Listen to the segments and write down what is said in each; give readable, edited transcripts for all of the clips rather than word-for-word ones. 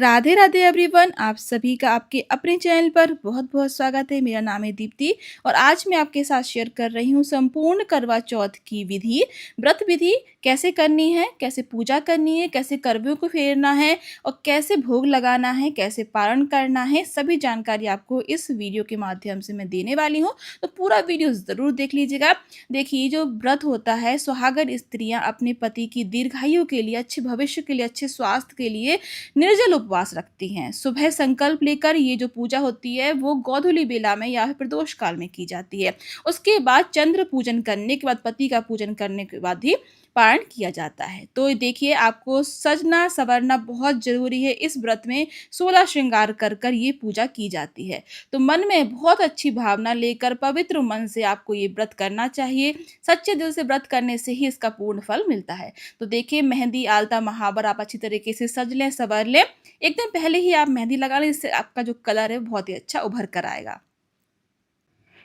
Radhe Radhe everyone. आप सभी का आपके अपने चैनल पर बहुत बहुत स्वागत है। मेरा नाम है दीप्ति और आज मैं आपके साथ शेयर कर रही हूँ संपूर्ण करवा चौथ की विधि, व्रत विधि कैसे करनी है, कैसे पूजा करनी है, कैसे करवों को फेरना है और कैसे भोग लगाना है, कैसे पारण करना है। सभी जानकारी आपको इस वीडियो के माध्यम से मैं देने वाली हूँ, तो पूरा वीडियो ज़रूर देख लीजिएगा। देखिए, जो व्रत होता है, सुहागन स्त्रियाँ अपने पति की दीर्घायु के लिए, अच्छे भविष्य के लिए, अच्छे स्वास्थ्य के लिए निर्जल उपवास रखती हैं। सुबह संकल्प लेकर ये जो पूजा होती है वो गोधूली बेला में या फिर प्रदोष काल में की जाती है। उसके बाद चंद्र पूजन करने के बाद, पति का पूजन करने के बाद ही पारण किया जाता है। तो देखिए, आपको सजना संवरना बहुत जरूरी है। इस व्रत में 16 श्रृंगार कर कर ये पूजा की जाती है। तो मन में बहुत अच्छी भावना लेकर पवित्र मन से आपको ये व्रत करना चाहिए। सच्चे दिल से व्रत करने से ही इसका पूर्ण फल मिलता है। तो देखिए, मेहंदी, आलता, महावर आप अच्छी तरीके से सज लें, संवर लें। एक दिन पहले ही आप मेहंदी लगा लें, इससे आपका जो कलर है बहुत ही अच्छा उभर कर आएगा।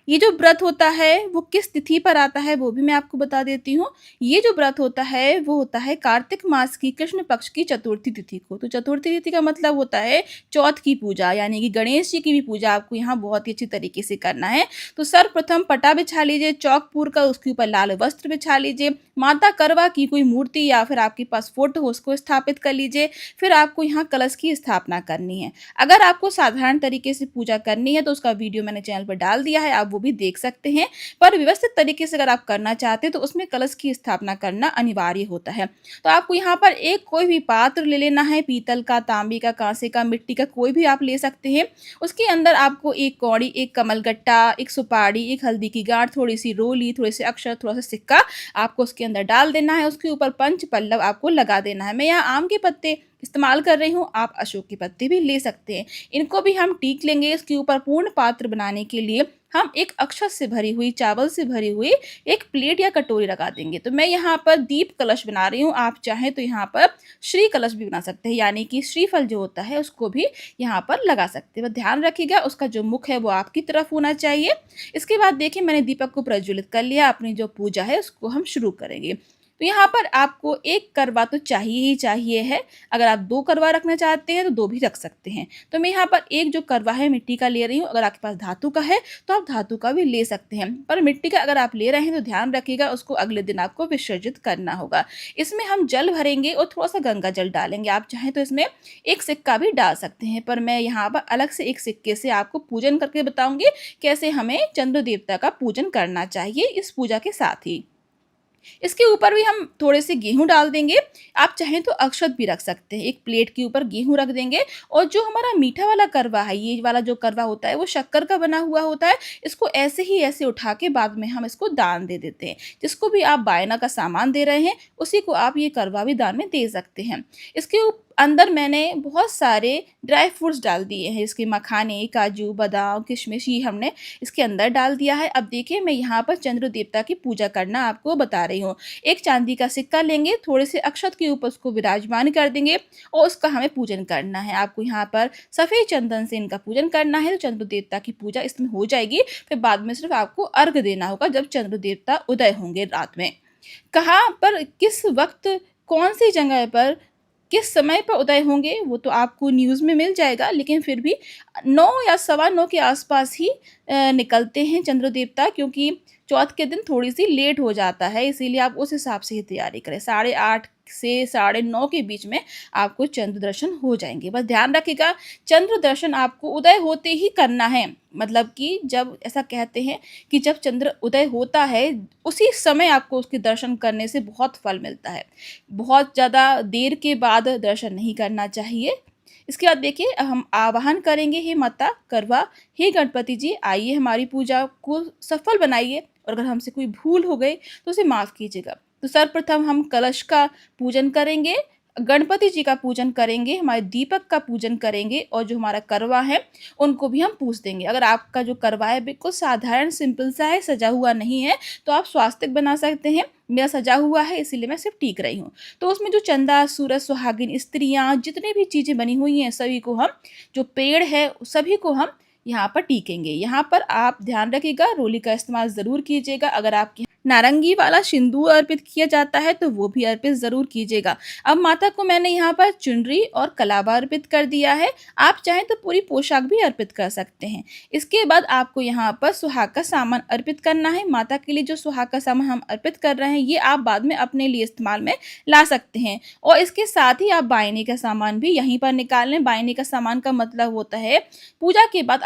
ये जो व्रत होता है वो किस तिथि पर आता है वो भी मैं आपको बता देती हूँ। ये जो व्रत होता है वो होता है कार्तिक मास की कृष्ण पक्ष की चतुर्थी तिथि को। तो चतुर्थी तिथि का मतलब होता है चौथ की पूजा, यानी कि गणेश जी की भी पूजा आपको यहाँ बहुत ही अच्छी तरीके से करना है। तो सर्वप्रथम पटा बिछा लीजिए चौक पूर का, उसके ऊपर लाल वस्त्र बिछा लीजिए। माता करवा की कोई मूर्ति या फिर आपके पास फोटो हो उसको स्थापित कर लीजिए। फिर आपको यहाँ कलश की स्थापना करनी है। अगर आपको साधारण तरीके से पूजा करनी है तो उसका वीडियो मैंने चैनल पर डाल दिया है, आप वो भी देख सकते हैं। पर व्यवस्थित तरीके से अगर आप करना चाहते हैं तो उसमें कलश की स्थापना करना अनिवार्य होता है। तो आपको यहाँ पर एक कोई भी पात्र ले लेना है, पीतल का, तांबे का, कांसे का, मिट्टी का, कोई भी आप ले सकते हैं। उसके अंदर आपको एक कौड़ी, एक कमलगट्टा, एक सुपारी, एक हल्दी की गांठ, थोड़ी सी रोली, थोड़े से अक्षर, थोड़ा सा सिक्का आपको उसके अंदर डाल देना है। उसके ऊपर पंच पल्लव आपको लगा देना है। मैं यहाँ आम के पत्ते इस्तेमाल कर रही हूँ, आप अशोक के पत्ते भी ले सकते हैं। इनको भी हम टीक लेंगे। इसके ऊपर पूर्ण पात्र बनाने के लिए हम एक अक्षत से भरी हुई, चावल से भरी हुई एक प्लेट या कटोरी लगा देंगे। तो मैं यहाँ पर दीप कलश बना रही हूँ। आप चाहें तो यहाँ पर श्री कलश भी बना सकते हैं, यानी कि श्रीफल जो होता है उसको भी यहाँ पर लगा सकते हैं। ध्यान रखिएगा उसका जो मुख है वो आपकी तरफ होना चाहिए। इसके बाद देखिए, मैंने दीपक को प्रज्वलित कर लिया। अपनी जो पूजा है उसको हम शुरू करेंगे। तो यहाँ पर आपको एक करवा तो चाहिए ही चाहिए है। अगर आप 2 करवा रखना चाहते हैं तो 2 भी रख सकते हैं। तो मैं यहाँ पर एक जो करवा है मिट्टी का ले रही हूँ। अगर आपके पास धातु का है तो आप धातु का भी ले सकते हैं, पर मिट्टी का अगर आप ले रहे हैं तो ध्यान रखिएगा उसको अगले दिन आपको विसर्जित करना होगा। इसमें हम जल भरेंगे और थोड़ा सा गंगा जल डालेंगे। आप चाहें तो इसमें एक सिक्का भी डाल सकते हैं, पर मैं यहाँ पर अलग से एक सिक्के से आपको पूजन करके बताऊंगी कैसे हमें चंद्र देवता का पूजन करना चाहिए इस पूजा के साथ ही। इसके ऊपर भी हम थोड़े से गेहूं डाल देंगे। आप चाहें तो अक्षत भी रख सकते हैं। एक प्लेट के ऊपर गेहूं रख देंगे। और जो हमारा मीठा वाला करवा है, ये वाला जो करवा होता है वो शक्कर का बना हुआ होता है। इसको ऐसे ही ऐसे उठा के बाद में हम इसको दान दे देते हैं। जिसको भी आप बायना का सामान दे रहे हैं उसी को आप ये करवा भी दान में दे सकते हैं। इसके अंदर मैंने बहुत सारे ड्राई फ्रूट्स डाल दिए हैं। इसके मखाने, काजू, बादाम, किशमिश ये हमने इसके अंदर डाल दिया है। अब देखिए, मैं यहाँ पर चंद्र देवता की पूजा करना आपको बता रही हूँ। एक चांदी का सिक्का लेंगे, थोड़े से अक्षत के ऊपर उसको विराजमान कर देंगे और उसका हमें पूजन करना है। आपको यहाँ पर सफ़ेद चंदन से इनका पूजन करना है। तो चंद्र देवता की पूजा इसमें हो जाएगी। फिर बाद में सिर्फ आपको अर्घ देना होगा जब चंद्र देवता उदय होंगे रात में। कहाँ पर, किस वक्त, कौन सी जगह पर, किस समय पर उदय होंगे वो तो आपको न्यूज़ में मिल जाएगा, लेकिन फिर भी 9 या सवा 9 के आसपास ही निकलते हैं चंद्र देवता, क्योंकि चौथ के दिन थोड़ी सी लेट हो जाता है। इसीलिए आप उस हिसाब से ही तैयारी करें। 8:30 से 9:30 के बीच में आपको चंद्र दर्शन हो जाएंगे। बस ध्यान रखिएगा, चंद्र दर्शन आपको उदय होते ही करना है। मतलब कि जब ऐसा कहते हैं कि जब चंद्र उदय होता है उसी समय आपको उसके दर्शन करने से बहुत फल मिलता है। बहुत ज़्यादा देर के बाद दर्शन नहीं करना चाहिए। इसके बाद देखिए, हम आवाहन करेंगे, हे माता करवा, हे गणपति जी, आइए हमारी पूजा को सफल बनाइए और अगर हमसे कोई भूल हो गई तो उसे माफ़ कीजिएगा। तो सर्वप्रथम हम कलश का पूजन करेंगे, गणपति जी का पूजन करेंगे, हमारे दीपक का पूजन करेंगे और जो हमारा करवा है उनको भी हम पूज देंगे। अगर आपका जो करवा है बिल्कुल साधारण सिंपल सा है, सजा हुआ नहीं है, तो आप स्वास्तिक बना सकते हैं। मेरा सजा हुआ है इसीलिए मैं सिर्फ टीक रही हूँ। तो उसमें जो चंदा, सूरज, सुहागिन स्त्रियाँ, जितनी भी चीज़ें बनी हुई हैं सभी को हम, जो पेड़ है सभी को हम यहाँ पर टीकेंगे। यहाँ पर आप ध्यान रखिएगा, रोली का इस्तेमाल ज़रूर कीजिएगा। अगर आपके नारंगी वाला सिंदूर अर्पित किया जाता है तो वो भी अर्पित ज़रूर कीजिएगा। अब माता को मैंने यहाँ पर चुनरी और कलावा अर्पित कर दिया है। आप चाहें तो पूरी पोशाक भी अर्पित कर सकते हैं। इसके बाद आपको यहाँ पर सुहाग का सामान अर्पित करना है। माता के लिए जो सुहाग का सामान हम अर्पित कर रहे हैं, ये आप बाद में अपने लिए इस्तेमाल में ला सकते हैं। और इसके साथ ही आप बायने का सामान भी यहीं पर निकाल लें। बायने का सामान का मतलब होता है पूजा के बाद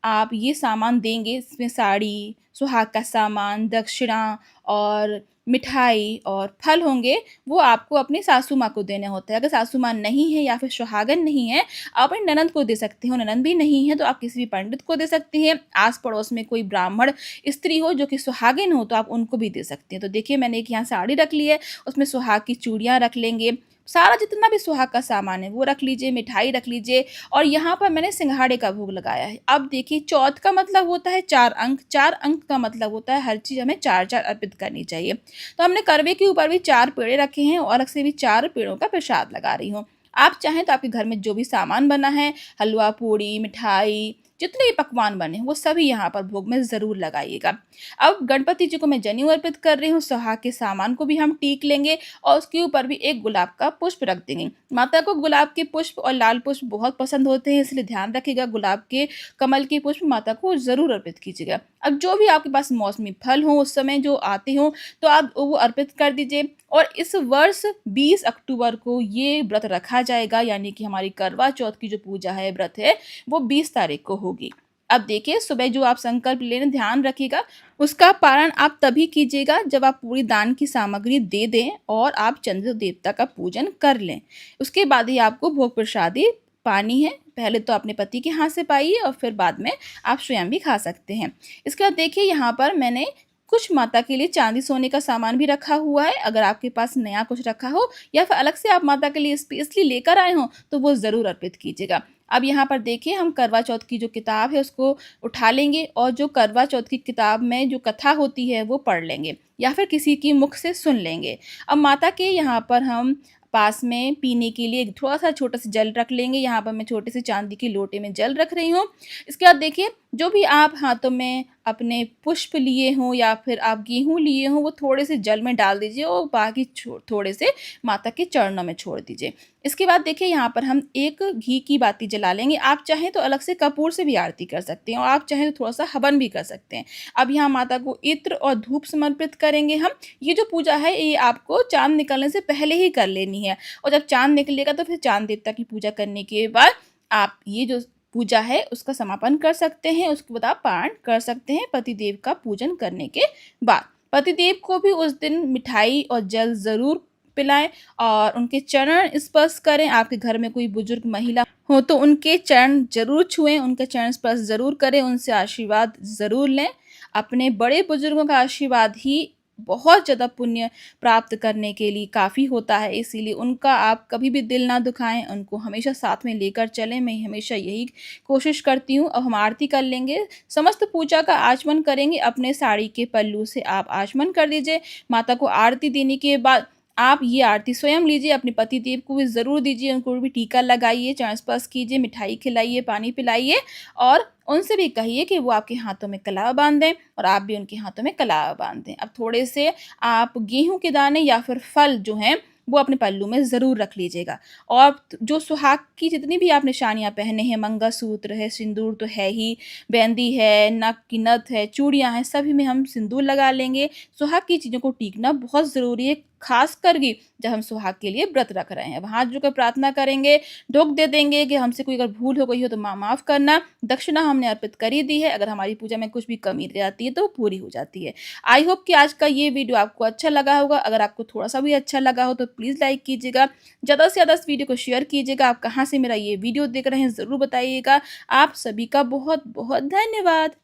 आप ये सामान देंगे। इसमें साड़ी, सुहाग का सामान, दक्षिणा और मिठाई और फल होंगे, वो आपको अपनी सासू माँ को देने होते हैं। अगर सासू माँ नहीं है या फिर सुहागन नहीं है, आप अपनी ननंद को दे सकते हो। ननंद भी नहीं है तो आप किसी भी पंडित को दे सकती हैं। आस-पड़ोस में कोई ब्राह्मण स्त्री हो जो कि सुहागिन हो तो आप उनको भी दे सकती हैं। तो देखिए मैंने एक यहाँ साड़ी रख ली है, उसमें सुहाग की चूड़ियाँ रख लेंगे। सारा जितना भी सुहाग का सामान है वो रख लीजिए, मिठाई रख लीजिए और यहाँ पर मैंने सिंघाड़े का भोग लगाया है। अब देखिए चौथ का मतलब होता है 4 अंक, 4 अंक का मतलब होता है हर चीज़ हमें 4-4 अर्पित करनी चाहिए। तो हमने करवे के ऊपर भी 4 पेड़े रखे हैं और अलग से भी 4 पेड़ों का प्रसाद लगा रही हूँ। आप चाहें तो आपके घर में जो भी सामान बना है, हलवा, पूड़ी, मिठाई, जितने भी पकवान बने हैं वो सभी यहाँ पर भोग में ज़रूर लगाइएगा। अब गणपति जी को मैं जनेऊ अर्पित कर रही हूँ, सुहाग के सामान को भी हम टीक लेंगे और उसके ऊपर भी एक गुलाब का पुष्प रख देंगे। माता को गुलाब के पुष्प और लाल पुष्प बहुत पसंद होते हैं, इसलिए ध्यान रखिएगा गुलाब के कमल के पुष्प माता को ज़रूर अर्पित कीजिएगा। अब जो भी आपके पास मौसमी फल हों उस समय जो आते हों तो आप वो अर्पित कर दीजिए। और इस वर्ष 20 अक्टूबर को ये व्रत रखा जाएगा, यानी कि हमारी करवा चौथ की जो पूजा है, व्रत है, वो 20 तारीख को होगी। अब देखिए सुबह जो आप संकल्प ले रहे हैं ध्यान रखिएगा, उसका पारण आप तभी कीजिएगा जब आप पूरी दान की सामग्री दे दें और आप चंद्र देवता का पूजन कर लें। उसके बाद ही आपको भोग प्रसादी पानी है। पहले तो अपने पति के हाथ से पाइए और फिर बाद में आप स्वयं भी खा सकते हैं। इसके बाद देखिए यहाँ पर मैंने कुछ माता के लिए चांदी सोने का सामान भी रखा हुआ है। अगर आपके पास नया कुछ रखा हो या फिर अलग से आप माता के लिए स्पेशली लेकर आए हों तो वो ज़रूर अर्पित कीजिएगा। अब यहाँ पर देखिए हम करवा चौथ की जो किताब है उसको उठा लेंगे और जो करवा चौथ की किताब में जो कथा होती है वो पढ़ लेंगे या फिर किसी की मुख से सुन लेंगे। अब माता के यहाँ पर हम पास में पीने के लिए एक थोड़ा-सा छोटा-सा जल रख लेंगे। यहाँ पर मैं छोटे से चांदी के लोटे में जल रख रही हूँ। इसके बाद देखिए जो भी आप हाथों में अपने पुष्प लिए हों या फिर आप गेहूँ लिए हों, वो थोड़े से जल में डाल दीजिए और बाकी थोड़े से माता के चरणों में छोड़ दीजिए। इसके बाद देखिए यहाँ पर हम एक घी की बाती जला लेंगे। आप चाहें तो अलग से कपूर से भी आरती कर सकते हैं और आप चाहें तो थोड़ा-सा हवन भी कर सकते हैं। अब यहाँ माता को इत्र और धूप समर्पित करेंगे हम। ये जो पूजा है ये आपको चाँद निकलने से पहले ही कर लेनी है और जब चाँद निकलेगा तो फिर चाँद देवता की पूजा करने के बाद आप ये जो पूजा है उसका समापन कर सकते हैं। उसके बाद आप पारण कर सकते हैं पतिदेव का पूजन करने के बाद। पतिदेव को भी उस दिन मिठाई और जल ज़रूर पिलाएँ और उनके चरण स्पर्श करें। आपके घर में कोई बुजुर्ग महिला हो तो उनके चरण ज़रूर छुएँ, उनके चरण स्पर्श ज़रूर करें, उनसे आशीर्वाद ज़रूर लें। अपने बड़े बुजुर्गों का आशीर्वाद ही बहुत ज़्यादा पुण्य प्राप्त करने के लिए काफ़ी होता है, इसीलिए उनका आप कभी भी दिल ना दुखाएँ, उनको हमेशा साथ में लेकर चलें। मैं हमेशा यही कोशिश करती हूँ। अब हम आरती कर लेंगे, समस्त पूजा का आचमन करेंगे। अपने साड़ी के पल्लू से आप आचमन कर दीजिए। माता को आरती देने के बाद आप ये आरती स्वयं लीजिए, अपने पति देव को भी ज़रूर दीजिए, उनको भी टीका लगाइए, चरण स्पर्श कीजिए, मिठाई खिलाइए, पानी पिलाइए और उनसे भी कहिए कि वो आपके हाथों में कलावा बाँध दें और आप भी उनके हाथों में कलावा बाँध दें। अब थोड़े से आप गेहूँ के दाने या फिर फल जो हैं वो अपने पल्लू में ज़रूर रख लीजिएगा और जो सुहाग की जितनी भी आप निशानियाँ पहने हैं, मंगलसूत्र है, सिंदूर तो है ही, मेहंदी है, नाक की नथ है, चूड़ियाँ हैं, सभी में हम सिंदूर लगा लेंगे। सुहाग की चीज़ों को टीकना बहुत ज़रूरी है, ख़ास करके जब हम सुहाग के लिए व्रत रख रहे हैं। अब हाथ जोड़कर प्रार्थना करेंगे, ढोक दे देंगे कि हमसे कोई अगर भूल हो गई हो तो माफ़ करना। दक्षिणा हमने अर्पित कर ही दी है, अगर हमारी पूजा में कुछ भी कमी रह जाती है तो वो पूरी हो जाती है। आई होप कि आज का ये वीडियो आपको अच्छा लगा होगा। अगर आपको थोड़ा-सा भी अच्छा लगा हो तो प्लीज़ लाइक कीजिएगा। ज़्यादा से ज़्यादा इस वीडियो को शेयर कीजिएगा। आप कहाँ से मेरा ये वीडियो देख रहे हैं ज़रूर बताइएगा। आप सभी का बहुत-बहुत धन्यवाद।